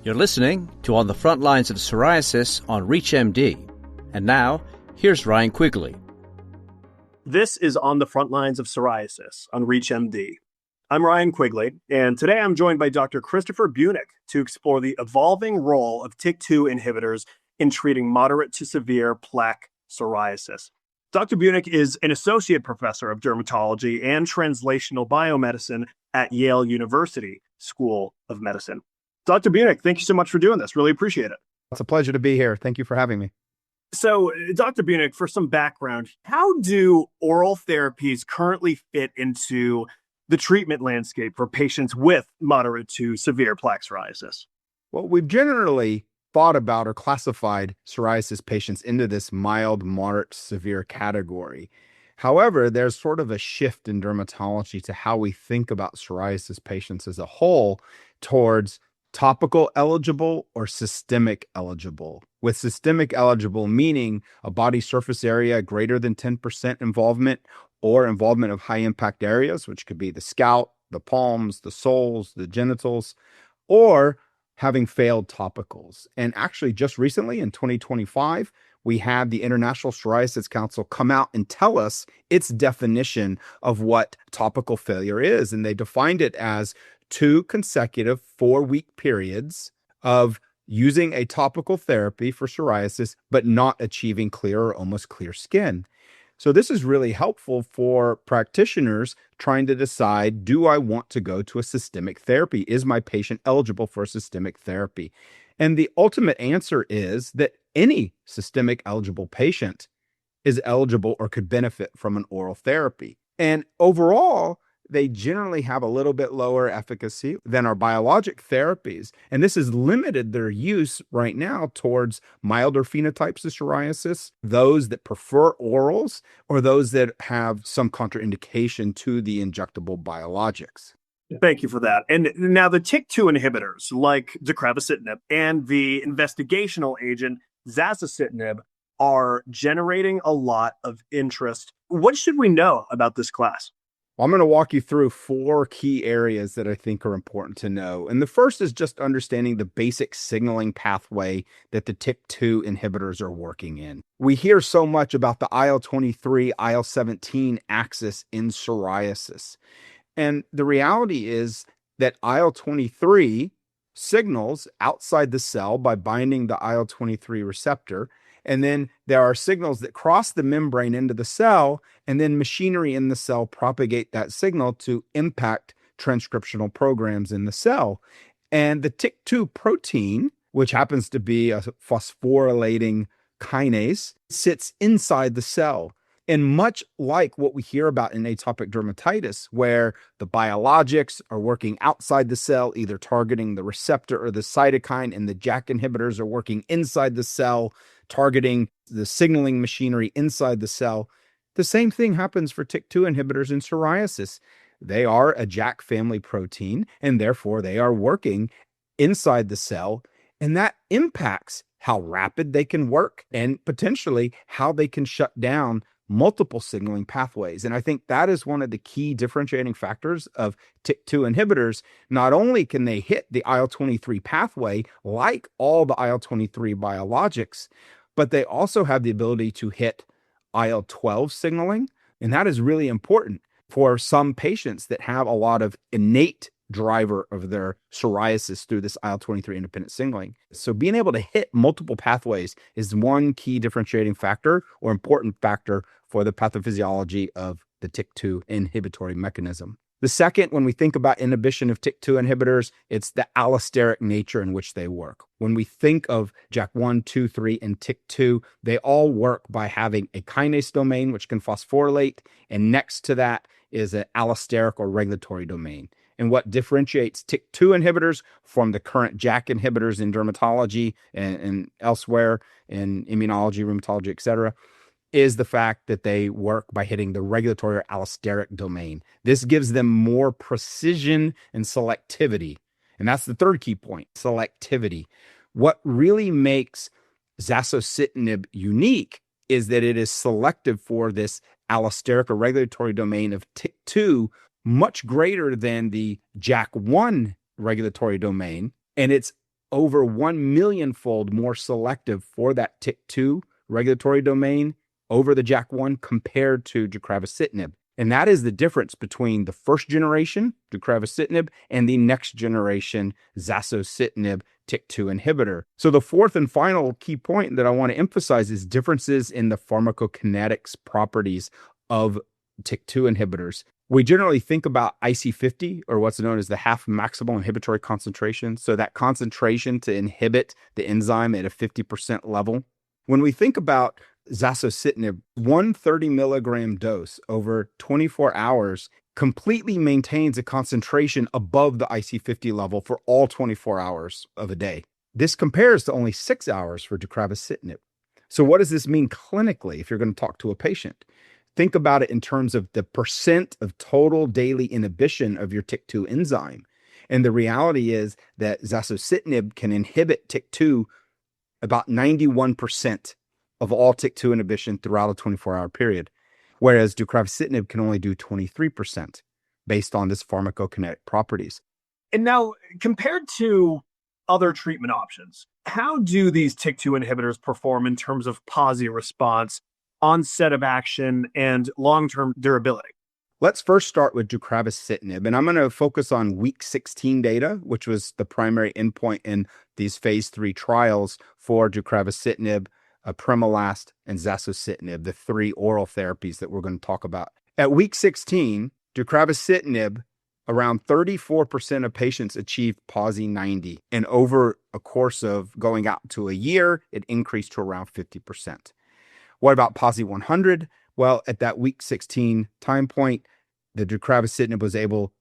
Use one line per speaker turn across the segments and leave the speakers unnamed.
You're listening to On the Front Lines of Psoriasis on ReachMD. And now, here's Ryan Quigley.
This is On the Front Lines of Psoriasis on ReachMD. I'm Ryan Quigley, and today I'm joined by Dr. Christopher Bunick to explore the evolving role of TYK2 inhibitors in treating moderate to severe plaque psoriasis. Dr. Bunick is an associate professor of dermatology and translational biomedicine at Yale University School of Medicine. Dr. Bunick, thank you so much for doing this. Really appreciate it.
It's a pleasure to be here. Thank you for having me.
So, Dr. Bunick, for some background, how do oral therapies currently fit into the treatment landscape for patients with moderate to severe plaque psoriasis?
Well, we've generally thought about or classified psoriasis patients into this mild, moderate, to severe category. However, there's sort of a shift in dermatology to how we think about psoriasis patients as a whole towards topical eligible or systemic eligible. With systemic eligible meaning a body surface area greater than 10% involvement or involvement of high impact areas, which could be the scalp, the palms, the soles, the genitals, or having failed topicals. And actually just recently in 2025, we had the International Psoriasis Council come out and tell us its definition of what topical failure is. And they defined it as 2 consecutive 4-week periods of using a topical therapy for psoriasis, but not achieving clear or almost clear skin. So this is really helpful for practitioners trying to decide, do I want to go to a systemic therapy? Is my patient eligible for a systemic therapy? And the ultimate answer is that any systemic eligible patient is eligible or could benefit from an oral therapy. And overall, they generally have a little bit lower efficacy than our biologic therapies. And this has limited their use right now towards milder phenotypes of psoriasis, those that prefer orals, or those that have some contraindication to the injectable biologics.
Thank you for that. And now the TYK2 inhibitors like deucravacitinib and the investigational agent zasocitinib are generating a lot of interest. What should we know about this class?
Well, I'm going to walk you through 4 key areas that I think are important to know. And the first is just understanding the basic signaling pathway that the TYK2 inhibitors are working in. We hear so much about the IL-23, IL-17 axis in psoriasis. And the reality is that IL-23 signals outside the cell by binding the IL-23 receptor. And then there are signals that cross the membrane into the cell, and then machinery in the cell propagate that signal to impact transcriptional programs in the cell. And the TYK2 protein, which happens to be a phosphorylating kinase, sits inside the cell. And much like what we hear about in atopic dermatitis, where the biologics are working outside the cell, either targeting the receptor or the cytokine, and the JAK inhibitors are working inside the cell, targeting the signaling machinery inside the cell, the same thing happens for TYK2 inhibitors in psoriasis. They are a JAK family protein, and therefore they are working inside the cell, and that impacts how rapid they can work and potentially how they can shut down multiple signaling pathways. And I think that is one of the key differentiating factors of TYK2 inhibitors. Not only can they hit the IL-23 pathway like all the IL-23 biologics, but they also have the ability to hit IL-12 signaling. And that is really important for some patients that have a lot of innate driver of their psoriasis through this IL-23 independent signaling. So being able to hit multiple pathways is one key differentiating factor or important factor for the pathophysiology of the TYK2 inhibitory mechanism. The second, when we think about inhibition of TYK2 inhibitors, it's the allosteric nature in which they work. When we think of JAK1, 2, 3, and TYK2, they all work by having a kinase domain, which can phosphorylate, and next to that is an allosteric or regulatory domain. And what differentiates TYK2 inhibitors from the current JAK inhibitors in dermatology and elsewhere in immunology, rheumatology, et cetera, is the fact that they work by hitting the regulatory or allosteric domain. This gives them more precision and selectivity. And that's the third key point, selectivity. What really makes zasocitinib unique is that it is selective for this allosteric or regulatory domain of TYK2, much greater than the JAK1 regulatory domain. And it's over 1 millionfold more selective for that TYK2 regulatory domain over the JAK1 compared to deucravacitinib. And that is the difference between the first generation deucravacitinib and the next generation zasocitinib TYK2 inhibitor. So the fourth and final key point that I want to emphasize is differences in the pharmacokinetics properties of TYK2 inhibitors. We generally think about IC50, or what's known as the half maximal inhibitory concentration. So that concentration to inhibit the enzyme at a 50% level. When we think about zasocitinib, 130 milligram dose over 24 hours completely maintains a concentration above the IC50 level for all 24 hours of a day. This compares to only 6 hours for deucravacitinib. So what does this mean clinically if you're going to talk to a patient? Think about it in terms of the percent of total daily inhibition of your TYK2 enzyme. And the reality is that zasocitinib can inhibit TYK2 about 91% of all TYK2 inhibition throughout a 24-hour period, whereas deucravacitinib can only do 23% based on its pharmacokinetic properties.
And now, compared to other treatment options, how do these TYK2 inhibitors perform in terms of PASI response, onset of action, and long-term durability?
Let's first start with deucravacitinib, and I'm going to focus on week 16 data, which was the primary endpoint in these phase 3 trials for deucravacitinib, apremilast, and zasocitinib, the 3 oral therapies that we're going to talk about. At week 16, deucravacitinib, around 34% of patients achieved PASI 90, and over a course of going out to a year, it increased to around 50%. What about PASI 100? Well, at that week 16 time point, the deucravacitinib was able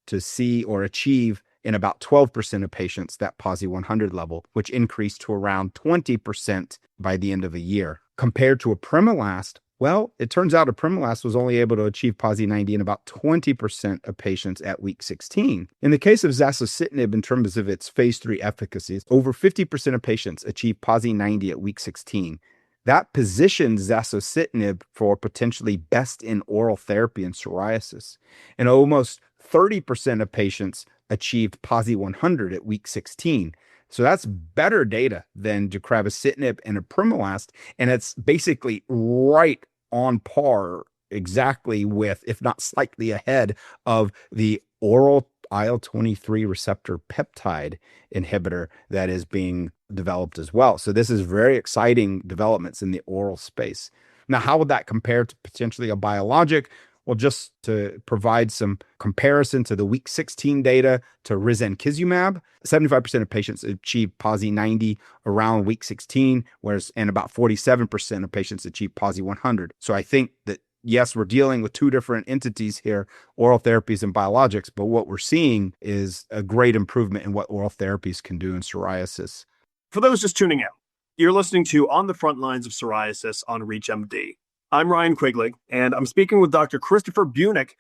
to see or achieve in about 12% of patients that PASI 100 level, which increased to around 20% by the end of a year. Compared to apremilast, well, it turns out apremilast was only able to achieve PASI 90 in about 20% of patients at week 16. In the case of zasocitinib, in terms of its phase 3 efficacy, over 50% of patients achieved PASI 90 at week 16. That positions zasocitinib for potentially best in oral therapy in psoriasis. And almost 30% of patients achieved PASI 100 at week 16. So that's better data than deucravacitinib and apremilast, and it's basically right on par exactly with, if not slightly ahead of the oral IL-23 receptor peptide inhibitor that is being developed as well. So this is very exciting developments in the oral space. Now, how would that compare to potentially a biologic? Well, just to provide some comparison to the week 16 data to risankizumab, 75% of patients achieved PASI 90 around week 16, and about 47% of patients achieved PASI 100. So I think that, yes, we're dealing with two different entities here, oral therapies and biologics, but what we're seeing is a great improvement in what oral therapies can do in psoriasis.
For those just tuning in, you're listening to On the Front Lines of Psoriasis on ReachMD. I'm Ryan Quigley, and I'm speaking with Dr. Christopher Bunick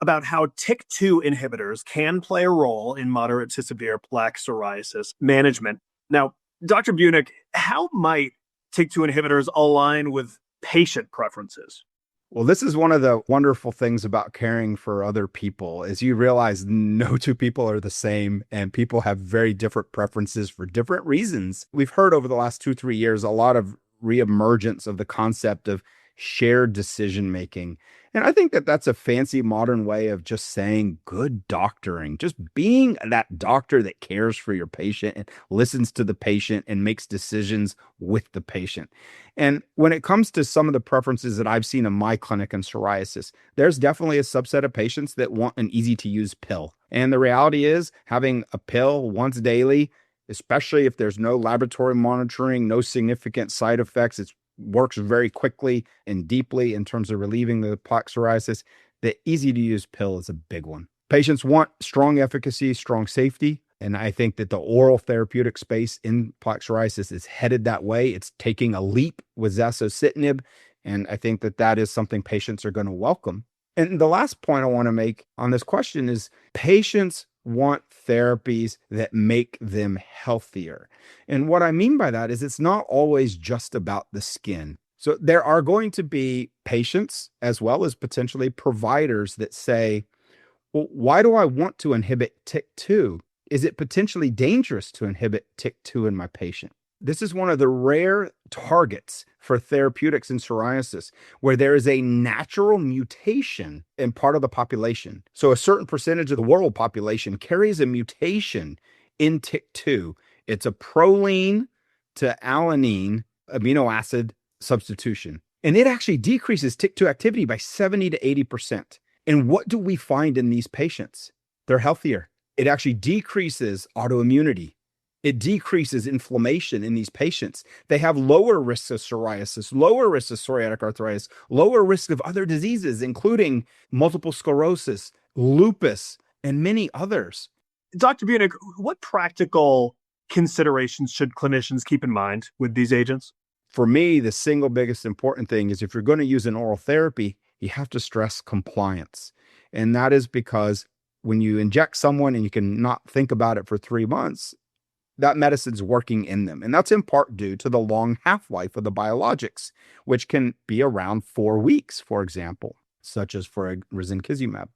about how TYK2 inhibitors can play a role in moderate to severe plaque psoriasis management. Now, Dr. Bunick, how might TYK2 inhibitors align with patient preferences?
Well, this is one of the wonderful things about caring for other people, is you realize no two people are the same, and people have very different preferences for different reasons. We've heard over the last 2-3 years a lot of reemergence of the concept of shared decision-making. And I think that that's a fancy modern way of just saying good doctoring, just being that doctor that cares for your patient and listens to the patient and makes decisions with the patient. And when it comes to some of the preferences that I've seen in my clinic in psoriasis, there's definitely a subset of patients that want an easy-to-use pill. And the reality is having a pill once daily, especially if there's no laboratory monitoring, no significant side effects, it works very quickly and deeply in terms of relieving the plaque psoriasis. The easy-to-use pill is a big one. Patients want strong efficacy, strong safety, and I think that the oral therapeutic space in plaque psoriasis is headed that way. It's taking a leap with zasocitinib, and I think that that is something patients are going to welcome. And the last point I want to make on this question is patients want therapies that make them healthier. And what I mean by that is it's not always just about the skin. So there are going to be patients as well as potentially providers that say, well, why do I want to inhibit TYK2? Is it potentially dangerous to inhibit TYK2 in my patient? This is one of the rare targets for therapeutics in psoriasis where there is a natural mutation in part of the population. So a certain percentage of the world population carries a mutation in TYK2. It's a proline to alanine amino acid substitution. And it actually decreases TYK2 activity by 70 to 80%. And what do we find in these patients? They're healthier. It actually decreases autoimmunity. It decreases inflammation in these patients. They have lower risks of psoriasis, lower risks of psoriatic arthritis, lower risk of other diseases, including multiple sclerosis, lupus, and many others.
Dr. Bunick, what practical considerations should clinicians keep in mind with these agents?
For me, the single biggest important thing is if you're going to use an oral therapy, you have to stress compliance. And that is because when you inject someone and you can not think about it for 3 months, that medicine's working in them. And that's in part due to the long half-life of the biologics, which can be around 4 weeks, for example, such as for risankizumab.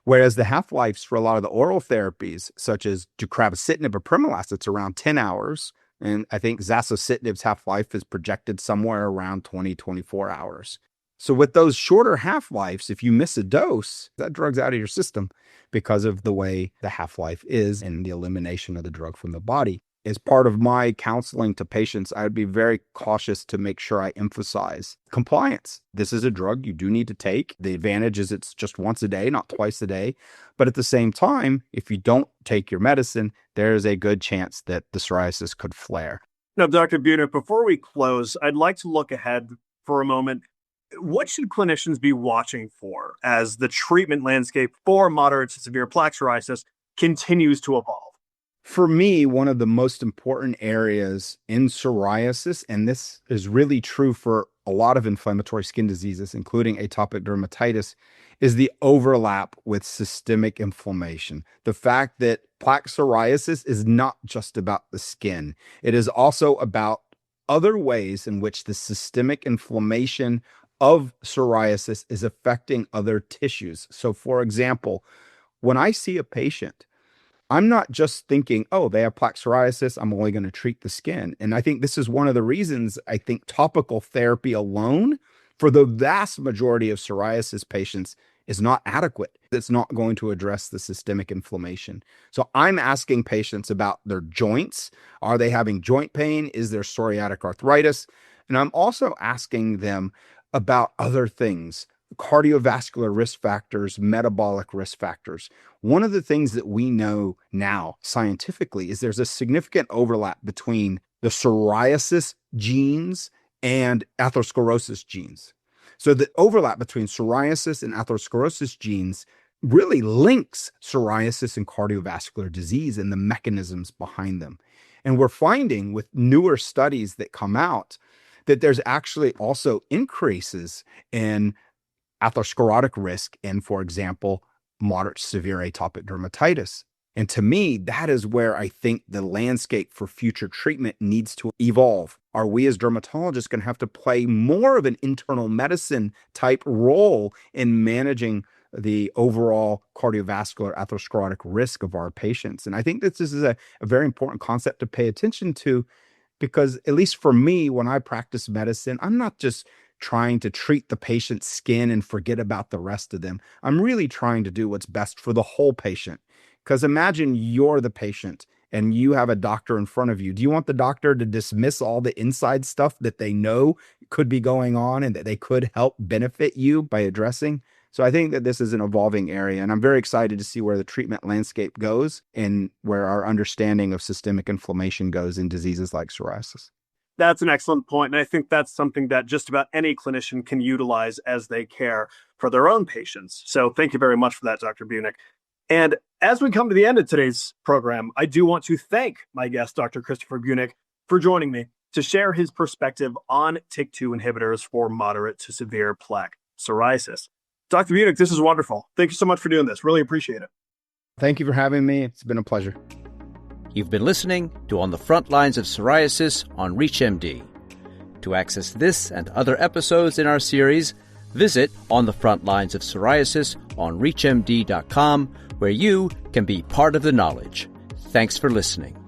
Whereas the half-lives for a lot of the oral therapies, such as deucravacitinib or Primolas, it's around 10 hours. And I think zasocitinib's half-life is projected somewhere around 20, 24 hours. So with those shorter half-lives, if you miss a dose, that drug's out of your system because of the way the half-life is and the elimination of the drug from the body. As part of my counseling to patients, I would be very cautious to make sure I emphasize compliance. This is a drug you do need to take. The advantage is it's just once a day, not twice a day. But at the same time, if you don't take your medicine, there's a good chance that the psoriasis could flare.
Now, Dr. Bunick, before we close, I'd like to look ahead for a moment. What should clinicians be watching for as the treatment landscape for moderate to severe plaque psoriasis continues to evolve?
For me, one of the most important areas in psoriasis, and this is really true for a lot of inflammatory skin diseases, including atopic dermatitis, is the overlap with systemic inflammation. The fact that plaque psoriasis is not just about the skin. It is also about other ways in which the systemic inflammation of psoriasis is affecting other tissues. So, for example, when I see a patient, I'm not just thinking, oh, they have plaque psoriasis, I'm only going to treat the skin. And I think this is one of the reasons I think topical therapy alone for the vast majority of psoriasis patients is not adequate. It's not going to address the systemic inflammation. So I'm asking patients about their joints. Are they having joint pain? Is there psoriatic arthritis? And I'm also asking them about other things, cardiovascular risk factors, metabolic risk factors. One of the things that we know now scientifically is there's a significant overlap between the psoriasis genes and atherosclerosis genes. So the overlap between psoriasis and atherosclerosis genes really links psoriasis and cardiovascular disease and the mechanisms behind them. And we're finding with newer studies that come out that there's actually also increases in atherosclerotic risk in, for example, moderate to severe atopic dermatitis. And to me, that is where I think the landscape for future treatment needs to evolve. Are we as dermatologists going to have to play more of an internal medicine type role in managing the overall cardiovascular atherosclerotic risk of our patients? And I think this is a very important concept to pay attention to, because at least for me, when I practice medicine, I'm not just trying to treat the patient's skin and forget about the rest of them. I'm really trying to do what's best for the whole patient. Because imagine you're the patient and you have a doctor in front of you. Do you want the doctor to dismiss all the inside stuff that they know could be going on and that they could help benefit you by addressing? So I think that this is an evolving area, and I'm very excited to see where the treatment landscape goes and where our understanding of systemic inflammation goes in diseases like psoriasis.
That's an excellent point, and I think that's something that just about any clinician can utilize as they care for their own patients. So thank you very much for that, Dr. Bunick. And as we come to the end of today's program, I do want to thank my guest, Dr. Christopher Bunick, for joining me to share his perspective on TYK2 inhibitors for moderate to severe plaque psoriasis. Dr. Bunick, this is wonderful. Thank you so much for doing this. Really appreciate it.
Thank you for having me. It's been a pleasure.
You've been listening to On the Front Lines of Psoriasis on ReachMD. To access this and other episodes in our series, visit On the Front Lines of Psoriasis on ReachMD.com, where you can be part of the knowledge. Thanks for listening.